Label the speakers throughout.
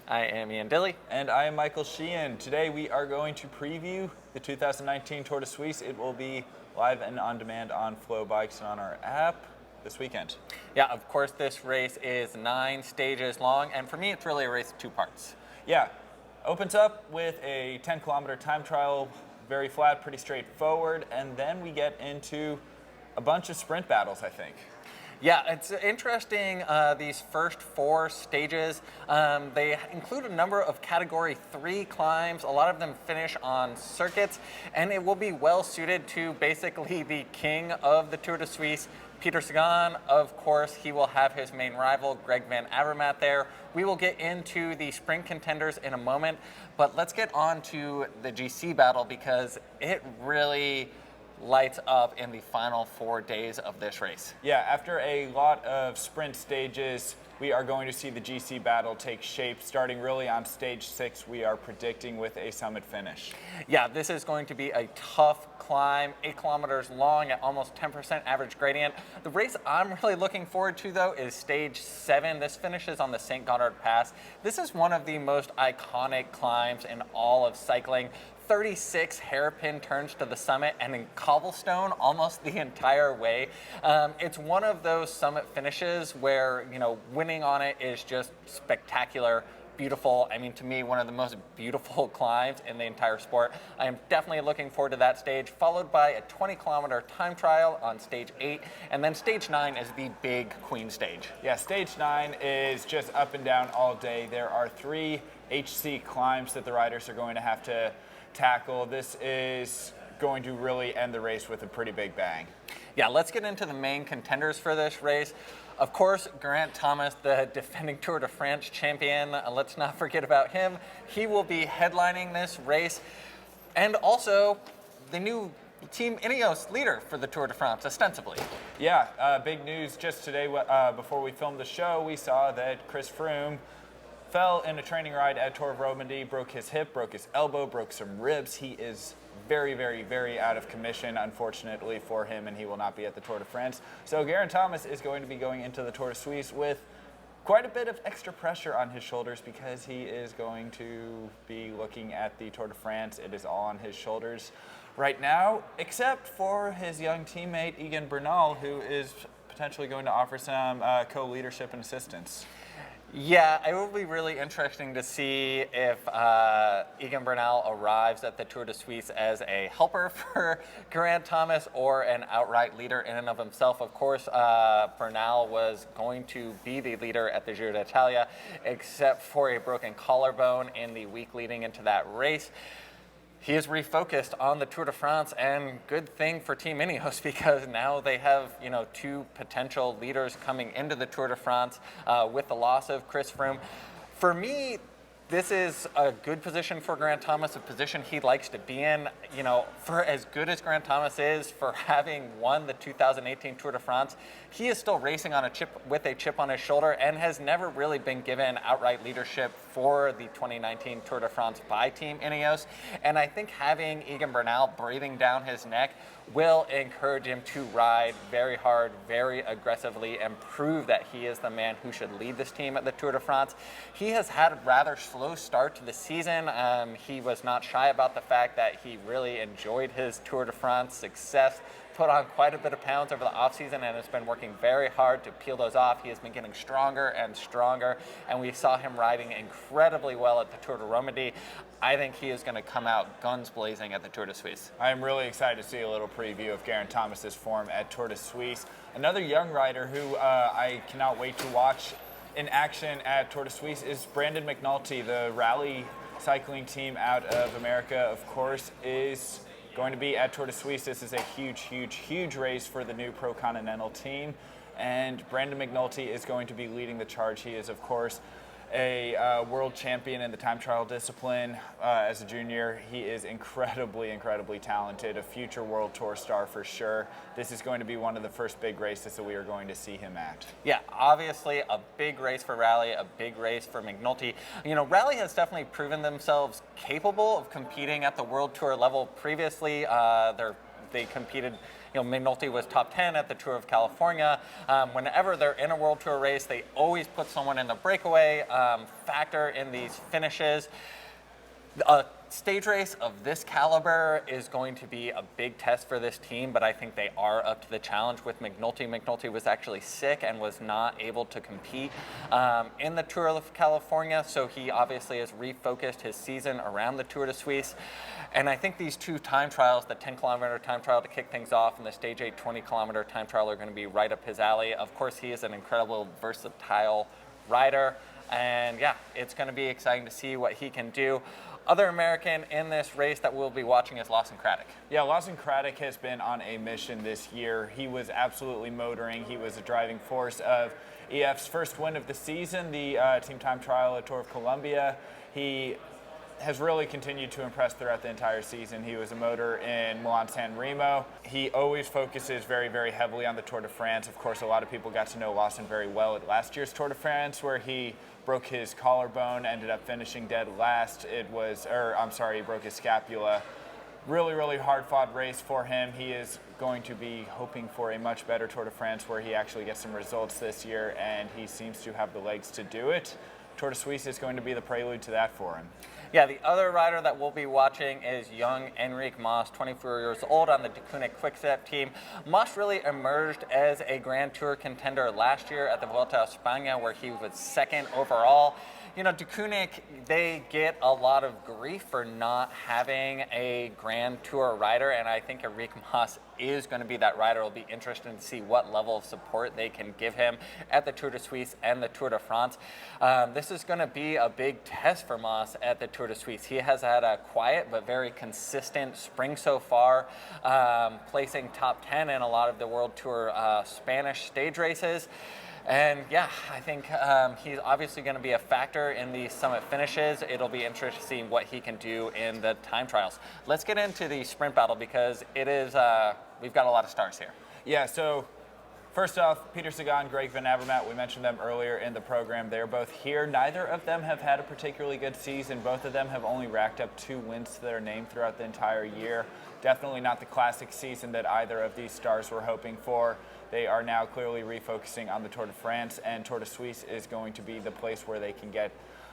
Speaker 1: I am Ian Dille.
Speaker 2: And I am Michael Sheehan. Today we are going to preview the 2019 Tour de Suisse. It will be live and on demand on FloBikes and on our app this weekend.
Speaker 1: Yeah, of course, this race is 9 stages long, and for me, it's really a race of 2 parts.
Speaker 2: Yeah, opens up with a 10-kilometer time trial, very flat, pretty straightforward, and then we get into a bunch of sprint battles, I think.
Speaker 1: Yeah, it's interesting, these first 4 stages. They include a number of Category 3 climbs. A lot of them finish on circuits, and it will be well suited to basically the king of the Tour de Suisse, Peter Sagan. Of course, he will have his main rival, Greg Van Avermaet, there. We will get into the sprint contenders in a moment, but let's get on to the GC battle because it really lights up in the final 4 days of this race.
Speaker 2: Yeah, after a lot of sprint stages, we are going to see the GC battle take shape. Starting really on stage 6, we are predicting with a summit finish.
Speaker 1: Yeah, this is going to be a tough climb, 8 kilometers long at almost 10% average gradient. The race I'm really looking forward to, though, is stage 7. This finishes on the St. Gothard Pass. This is one of the most iconic climbs in all of cycling. 36 hairpin turns to the summit and in cobblestone almost the entire way. It's one of those summit finishes where, winning on it is just spectacular, beautiful. I mean, to me, one of the most beautiful climbs in the entire sport. I am definitely looking forward to that stage, followed by a 20-kilometer time trial on stage 8, and then stage 9 is the big queen stage.
Speaker 2: Yeah, stage 9 is just up and down all day. There are 3 HC climbs that the riders are going to have to tackle. This is going to really end the race with a pretty big bang.
Speaker 1: Yeah, let's get into the main contenders for this race. Of course, Geraint Thomas, the defending Tour de France champion. Let's not forget about him. He will be headlining this race. And also, the new Team Ineos leader for the Tour de France, ostensibly.
Speaker 2: Yeah, big news just today. Before we filmed the show, we saw that Chris Froome fell in a training ride at Tour of Romandy, broke his hip, broke his elbow, broke some ribs. He is very, very, very out of commission, unfortunately for him, and he will not be at the Tour de France. So Geraint Thomas is going to be going into the Tour de Suisse with quite a bit of extra pressure on his shoulders because he is going to be looking at the Tour de France. It is all on his shoulders right now, except for his young teammate, Egan Bernal, who is potentially going to offer some co-leadership and assistance.
Speaker 1: Yeah, it will be really interesting to see if Egan Bernal arrives at the Tour de Suisse as a helper for Geraint Thomas or an outright leader in and of himself. Of course, Bernal was going to be the leader at the Giro d'Italia, except for a broken collarbone in the week leading into that race. He is refocused on the Tour de France, and good thing for Team Ineos because now they have, 2 potential leaders coming into the Tour de France with the loss of Chris Froome. For me, this is a good position for Geraint Thomas, a position he likes to be in. For as good as Geraint Thomas is, for having won the 2018 Tour de France, he is still racing on with a chip on his shoulder and has never really been given outright leadership for the 2019 Tour de France by Team Ineos. And I think having Egan Bernal breathing down his neck will encourage him to ride very hard, very aggressively, and prove that he is the man who should lead this team at the Tour de France. He has had a rather slow start to the season. He was not shy about the fact that he really enjoyed his Tour de France success, put on quite a bit of pounds over the offseason, and has been working very hard to peel those off. He has been getting stronger and stronger, and we saw him riding incredibly well at the Tour de Romandy. I think he is going to come out guns blazing at the Tour de Suisse.
Speaker 2: I am really excited to see a little preview of Geraint Thomas's form at Tour de Suisse. Another young rider who I cannot wait to watch in action at Tour de Suisse is Brandon McNulty. The rally cycling team out of America, of course, is going to be at Tour de Suisse. This is a huge, huge, huge race for the new Pro Continental team, and Brandon McNulty is going to be leading the charge. He is, of course, a world champion in the time trial discipline as a junior. He is incredibly, incredibly talented, a future World Tour star for sure. This is going to be one of the first big races that we are going to see him at.
Speaker 1: Yeah, obviously a big race for Rally, a big race for McNulty. You know, Rally has definitely proven themselves capable of competing at the World Tour level previously. They're They competed, McNulty was top 10 at the Tour of California. Whenever they're in a World Tour race, they always put someone in the breakaway factor in these finishes. A stage race of this caliber is going to be a big test for this team, but I think they are up to the challenge with McNulty. McNulty was actually sick and was not able to compete in the Tour of California, so he obviously has refocused his season around the Tour de Suisse. And I think these two time trials, the 10-kilometer time trial to kick things off and the Stage 8 20-kilometer time trial, are going to be right up his alley. Of course, he is an incredible, versatile rider. And yeah, it's going to be exciting to see what he can do. Other American in this race that we'll be watching is Lawson Craddock.
Speaker 2: Yeah, Lawson Craddock has been on a mission this year. He was absolutely motoring. He was a driving force of EF's first win of the season, the team time trial at Tour of Colombia. He has really continued to impress throughout the entire season. He was a motor in Milan-San Remo. He always focuses very, very heavily on the Tour de France. Of course, a lot of people got to know Lawson very well at last year's Tour de France, where he broke his collarbone, ended up finishing dead last. He broke his scapula. Really, really hard-fought race for him. He is going to be hoping for a much better Tour de France where he actually gets some results this year, and he seems to have the legs to do it. Tour de Suisse is going to be the prelude to that for him.
Speaker 1: Yeah, the other rider that we'll be watching is young Enric Mas, 24 years old, on the Deceuninck Quick-Step team. Mas really emerged as a Grand Tour contender last year at the Vuelta a España, where he was second overall. Deceuninck, they get a lot of grief for not having a Grand Tour rider, and I think Enric Mas is going to be that rider. It'll be interesting to see what level of support they can give him at the Tour de Suisse and the Tour de France. This is going to be a big test for Mas at the Tour de Suisse. He has had a quiet but very consistent spring so far, placing top 10 in a lot of the World Tour Spanish stage races. And yeah, I think he's obviously going to be a factor in the summit finishes. It'll be interesting to see what he can do in the time trials. Let's get into the sprint battle because it is, we've got a lot of stars here.
Speaker 2: Yeah, so first off, Peter Sagan, Greg Van Avermaet, we mentioned them earlier in the program. They're both here. Neither of them have had a particularly good season. Both of them have only racked up 2 wins to their name throughout the entire year. Definitely not the classic season that either of these stars were hoping for. They are now clearly refocusing on the Tour de France, and Tour de Suisse is going to be the place where they can get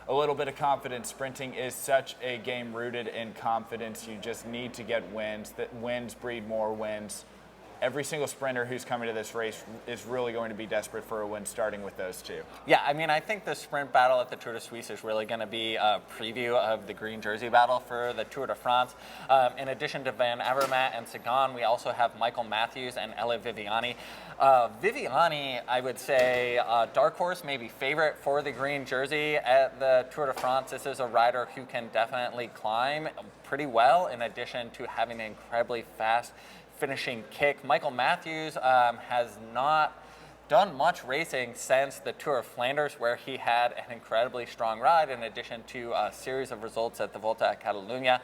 Speaker 2: a little bit of confidence. Sprinting is such a game rooted in confidence. You just need to get wins. That wins breed more wins. Every single sprinter who's coming to this race is really going to be desperate for a win, starting with those two.
Speaker 1: Yeah, I mean, I think the sprint battle at the Tour de Suisse is really going to be a preview of the green jersey battle for the Tour de France. In addition to Van Avermaet and Sagan, we also have Michael Matthews and Ele Viviani. Viviani, I would say, dark horse, maybe favorite for the green jersey at the Tour de France. This is a rider who can definitely climb pretty well, in addition to having an incredibly fast finishing kick. Michael Matthews has not done much racing since the Tour of Flanders, where he had an incredibly strong ride, in addition to a series of results at the Volta a Catalunya.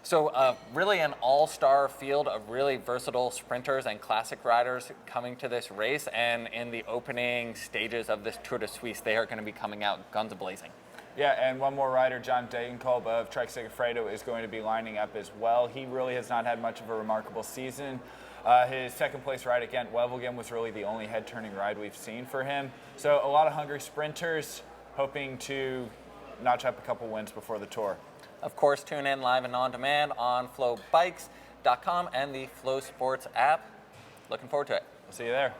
Speaker 1: So really an all-star field of really versatile sprinters and classic riders coming to this race, and in the opening stages of this Tour de Suisse, they are going to be coming out guns a-blazing.
Speaker 2: Yeah, and one more rider, John Degenkolb of Trek Segafredo, is going to be lining up as well. He really has not had much of a remarkable season. His second place ride at Gent-Wevelgem was really the only head-turning ride we've seen for him. So a lot of hungry sprinters hoping to notch up a couple wins before the Tour.
Speaker 1: Of course, tune in live and on demand on FloBikes.com and the FloSports app. Looking forward to it.
Speaker 2: We'll see you there.